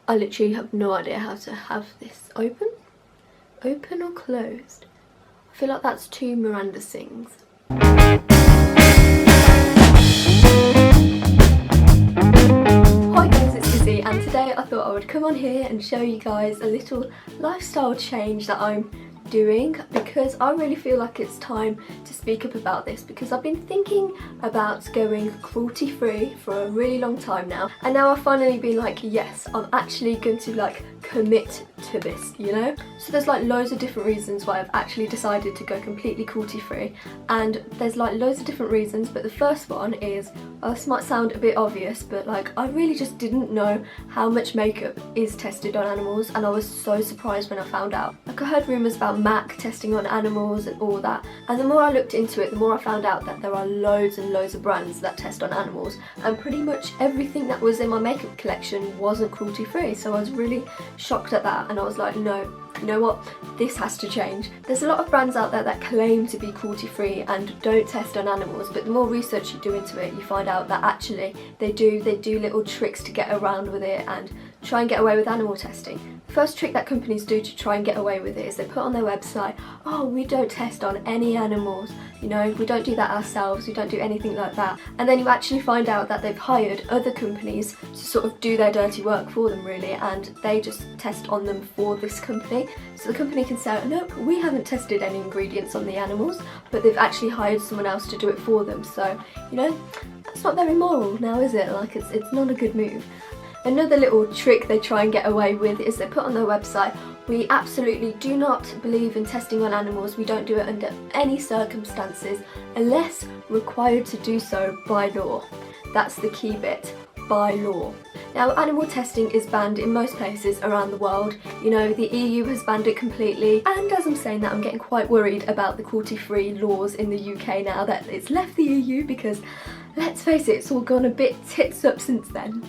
I literally have no idea how to have this open or closed. I feel like that's two Miranda sings. Hi guys, it's Izzy, and today I thought I would come on here and show you guys a little lifestyle change that I'm doing, because I really feel like it's time to speak up about this, because I've been thinking about going cruelty free for a really long time now, and now I've finally been like, yes, I'm actually going to like commit to this, you know? So there's like loads of different reasons why I've actually decided to go completely cruelty free, and there's like loads of different reasons, but the first one is, this might sound a bit obvious, but like I really just didn't know how much makeup is tested on animals, and I was so surprised when I found out. Like I heard rumours about MAC testing on animals and all that, and the more I looked into it, the more I found out that there are loads and loads of brands that test on animals, and pretty much everything that was in my makeup collection wasn't cruelty free. So I was really shocked at that, and I was like, no, you know what, this has to change. There's a lot of brands out there that claim to be cruelty free and don't test on animals, but the more research you do into it, you find out that actually they do little tricks to get around with it and try and get away with animal testing. The first trick that companies do to try and get away with it is they put on their website, oh, we don't test on any animals, you know, we don't do that ourselves, we don't do anything like that. And then you actually find out that they've hired other companies to sort of do their dirty work for them really, and they just test on them for this company. So the company can say, nope, we haven't tested any ingredients on the animals, but they've actually hired someone else to do it for them. So, you know, that's not very moral now, is it? Like, it's not a good move. Another little trick they try and get away with is they put on their website, we absolutely do not believe in testing on animals, we don't do it under any circumstances unless required to do so by law. That's the key bit, by law. Now, animal testing is banned in most places around the world. You know, the EU has banned it completely, and as I'm saying that, I'm getting quite worried about the cruelty-free laws in the UK now that it's left the EU, because let's face it, it's all gone a bit tits up since then.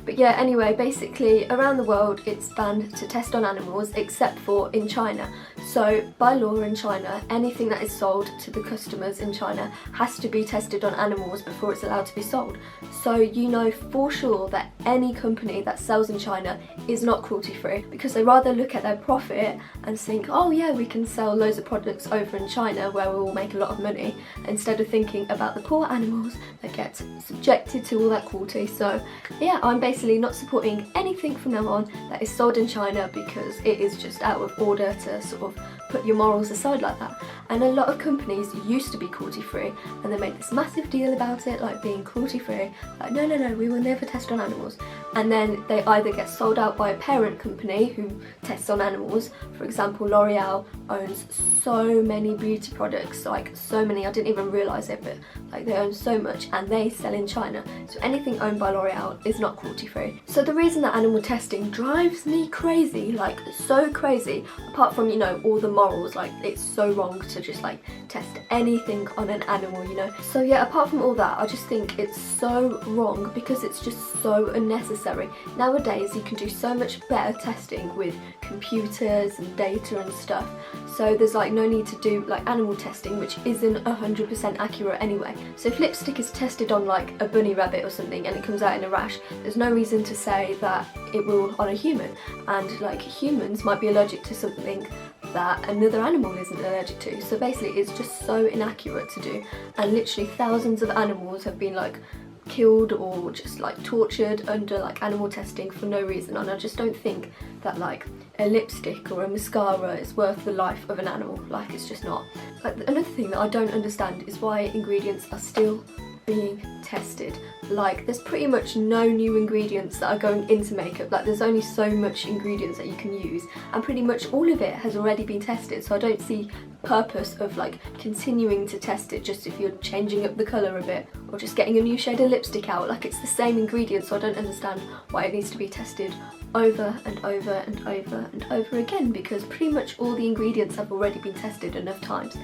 But yeah, anyway, basically around the world it's banned to test on animals except for in China. So by law in China, anything that is sold to the customers in China has to be tested on animals before it's allowed to be sold. So you know for sure that any company that sells in China is not cruelty free, because they rather look at their profit and think, oh yeah, we can sell loads of products over in China where we will make a lot of money, instead of thinking about the poor animals that get subjected to all that cruelty. So yeah, I'm basically not supporting anything from now on that is sold in China, because it is just out of order to sort of put your morals aside like that. And a lot of companies used to be cruelty free, and they made this massive deal about it, like being cruelty free, like no, we will never test on animals. And then they either get sold out by a parent company who tests on animals. For example, L'Oreal owns so many beauty products, like so many, I didn't even realise it, but like they own so much, and they sell in China. So anything owned by L'Oreal is not cruelty free. So the reason that animal testing drives me crazy, like so crazy, apart from, you know, all the morals, like it's so wrong to just like test anything on an animal, you know. So yeah, apart from all that, I just think it's so wrong, because it's just so unnecessary. Nowadays you can do so much better testing with computers and data and stuff, so there's like no need to do like animal testing, which isn't 100% accurate anyway. So if lipstick is tested on like a bunny rabbit or something and it comes out in a rash, there's no reason to say that it will on a human, and like humans might be allergic to something that another animal isn't allergic to. So basically it's just so inaccurate to do, and literally thousands of animals have been like killed or just like tortured under like animal testing for no reason, and I just don't think that like a lipstick or a mascara is worth the life of an animal. Like, it's just not. Like, another thing that I don't understand is why ingredients are still being tested. Like, there's pretty much no new ingredients that are going into makeup. Like, there's only so much ingredients that you can use, and pretty much all of it has already been tested, so I don't see the purpose of like continuing to test it just if you're changing up the colour a bit or just getting a new shade of lipstick out. Like, it's the same ingredients, so I don't understand why it needs to be tested over and over and over and over again, because pretty much all the ingredients have already been tested enough times.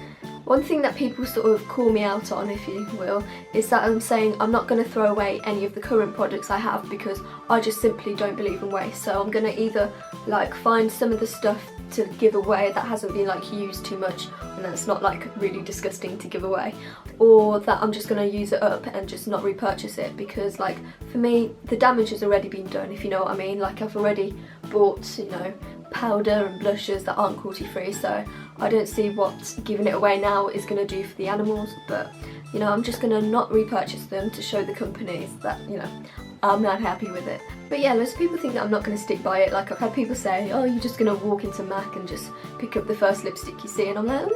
One thing that people sort of call me out on, if you will, is that I'm saying I'm not going to throw away any of the current products I have because I just simply don't believe in waste. So I'm going to either like find some of the stuff to give away that hasn't been like used too much and that's not like really disgusting to give away, or that I'm just going to use it up and just not repurchase it, because like for me the damage has already been done, if you know what I mean. Like I've already bought, you know, powder and blushes that aren't cruelty free, so I don't see what giving it away now is going to do for the animals. But you know, I'm just going to not repurchase them to show the companies that, you know, I'm not happy with it. But yeah, loads of people think that I'm not going to stick by it. Like I've had people say, oh, you're just going to walk into MAC and just pick up the first lipstick you see, and I'm like,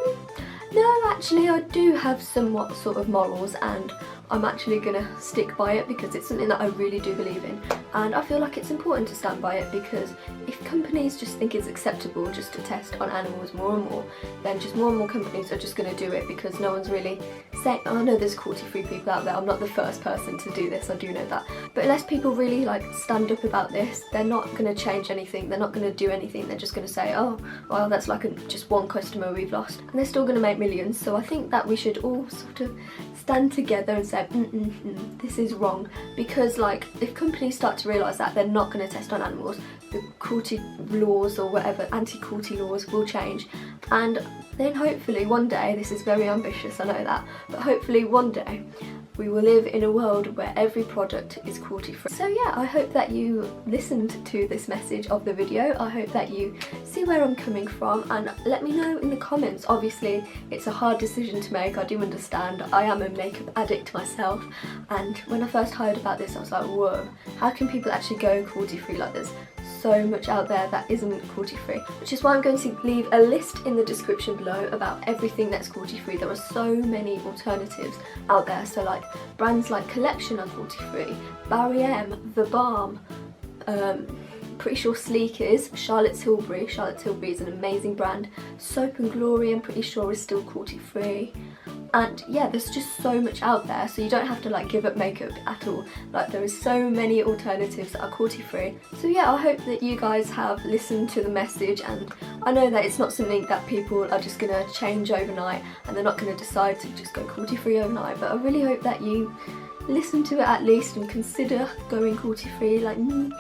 no, actually I do have somewhat sort of morals, and I'm actually going to stick by it because it's something that I really do believe in, and I feel like it's important to stand by it, because if companies just think it's acceptable just to test on animals more and more, then just more and more companies are just going to do it, because no one's really saying, oh, I know there's cruelty-free people out there, I'm not the first person to do this, I do know that. But unless people really like stand up about this, they're not going to change anything, they're not going to do anything, they're just going to say, oh, well, that's like just one customer we've lost, and they're still going to make millions. So I think that we should all sort of stand together and say, this is wrong, because like if companies start to realise that they're not going to test on animals, the cruelty laws or whatever, anti-cruelty laws will change, and then hopefully one day, this is very ambitious, I know that, but hopefully one day we will live in a world where every product is cruelty free. So yeah, I hope that you listened to this message of the video. I hope that you see where I'm coming from, and let me know in the comments. Obviously it's a hard decision to make, I do understand. I am a makeup addict myself, and when I first heard about this I was like, whoa, how can people actually go cruelty free like this? So much out there that isn't cruelty free, which is why I'm going to leave a list in the description below about everything that's cruelty free. There are so many alternatives out there, so like brands like Collection are cruelty free, Barry M, The Balm, pretty sure Sleek is, Charlotte Tilbury is an amazing brand, Soap and Glory I'm pretty sure is still cruelty free. And yeah, there's just so much out there, so you don't have to like give up makeup at all. Like there is so many alternatives that are cruelty free. So yeah, I hope that you guys have listened to the message, and I know that it's not something that people are just gonna change overnight and they're not gonna decide to just go cruelty free overnight, but I really hope that you listen to it at least and consider going cruelty free like me.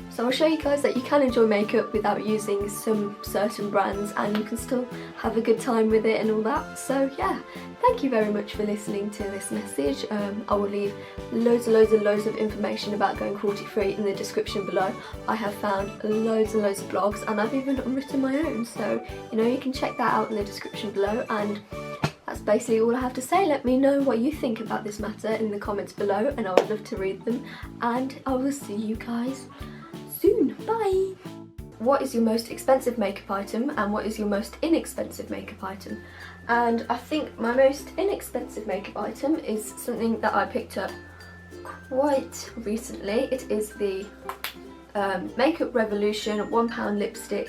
So I'll show you guys that you can enjoy makeup without using some certain brands, and you can still have a good time with it and all that. So yeah, thank you very much for listening to this message. I will leave loads of information about going cruelty free in the description below. I have found loads and loads of blogs, and I've even written my own, so you know, you can check that out in the description below. And that's basically all I have to say. Let me know what you think about this matter in the comments below, and I would love to read them, and I will see you guys soon. Bye! What is your most expensive makeup item and what is your most inexpensive makeup item? And I think my most inexpensive makeup item is something that I picked up quite recently. It is the Makeup Revolution £1 lipstick